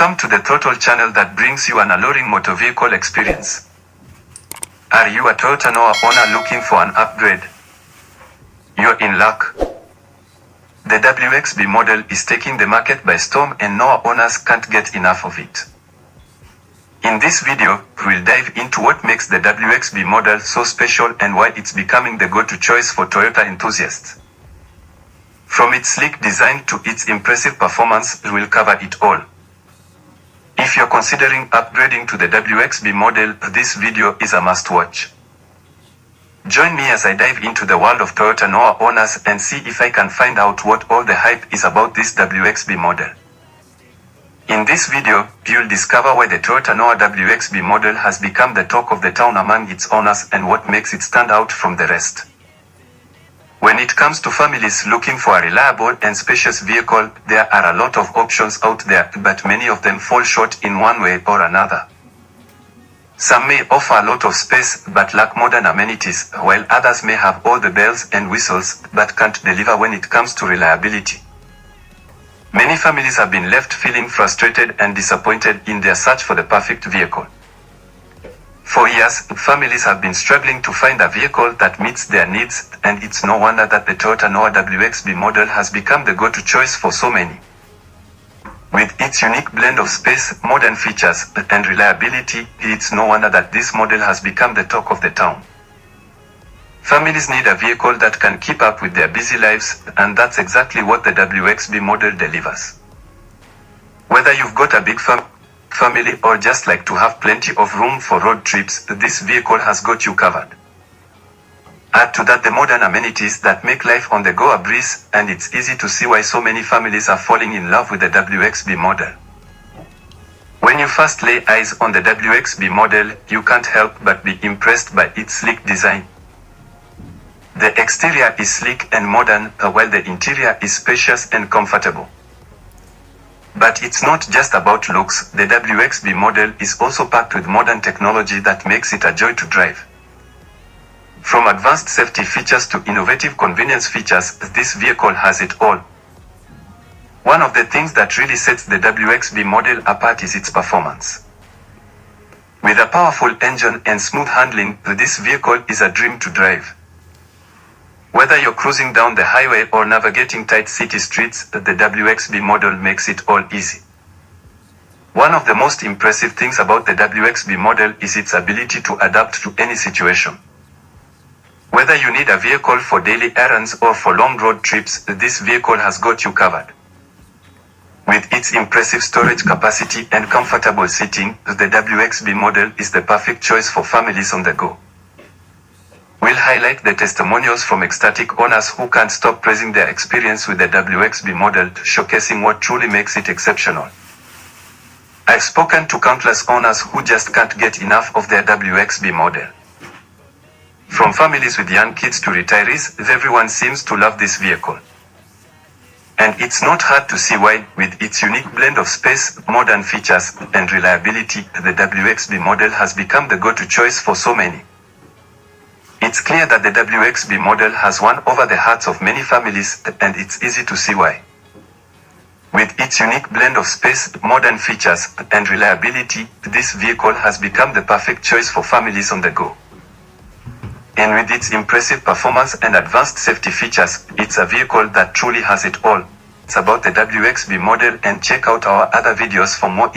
Welcome to the Throttle channel that brings you an alluring motor vehicle experience. Are you a Toyota Noah owner looking for an upgrade? You're in luck. The WXB model is taking the market by storm and Noah owners can't get enough of it. In this video, we'll dive into what makes the WXB model so special and why it's becoming the go-to choice for Toyota enthusiasts. From its sleek design to its impressive performance, we'll cover it all. If you're considering upgrading to the WXB model, this video is a must-watch. Join me as I dive into the world of Toyota Noah owners and see if I can find out what all the hype is about this WXB model. In this video, you'll discover why the Toyota Noah WXB model has become the talk of the town among its owners and what makes it stand out from the rest. When it comes to families looking for a reliable and spacious vehicle, there are a lot of options out there, but many of them fall short in one way or another. Some may offer a lot of space but lack modern amenities, while others may have all the bells and whistles but can't deliver when it comes to reliability. Many families have been left feeling frustrated and disappointed in their search for the perfect vehicle. For years, families have been struggling to find a vehicle that meets their needs, and it's no wonder that the Toyota Noah WXB model has become the go-to choice for so many. With its unique blend of space, modern features, and reliability, it's no wonder that this model has become the talk of the town. Families need a vehicle that can keep up with their busy lives, and that's exactly what the WXB model delivers. Whether you've got a big family or just like to have plenty of room for road trips, this vehicle has got you covered. Add to that the modern amenities that make life on the go a breeze, and it's easy to see why so many families are falling in love with the WXB model. When you first lay eyes on the WXB model, you can't help but be impressed by its sleek design. The exterior is sleek and modern, while the interior is spacious and comfortable. But it's not just about looks. The WXB model is also packed with modern technology that makes it a joy to drive. From advanced safety features to innovative convenience features, this vehicle has it all. One of the things that really sets the WXB model apart is its performance. With a powerful engine and smooth handling, this vehicle is a dream to drive. Whether you're cruising down the highway or navigating tight city streets, the WXB model makes it all easy. One of the most impressive things about the WXB model is its ability to adapt to any situation. Whether you need a vehicle for daily errands or for long road trips, this vehicle has got you covered. With its impressive storage capacity and comfortable seating, the WXB model is the perfect choice for families on the go. We'll highlight the testimonials from ecstatic owners who can't stop praising their experience with the WXB model, showcasing what truly makes it exceptional. I've spoken to countless owners who just can't get enough of their WXB model. From families with young kids to retirees, everyone seems to love this vehicle. And it's not hard to see why. With its unique blend of space, modern features, and reliability, the WXB model has become the go-to choice for so many. It's clear that the WXB model has won over the hearts of many families, and it's easy to see why. With its unique blend of space, modern features, and reliability, this vehicle has become the perfect choice for families on the go. And with its impressive performance and advanced safety features, it's a vehicle that truly has it all. It's about the WXB model, and check out our other videos for more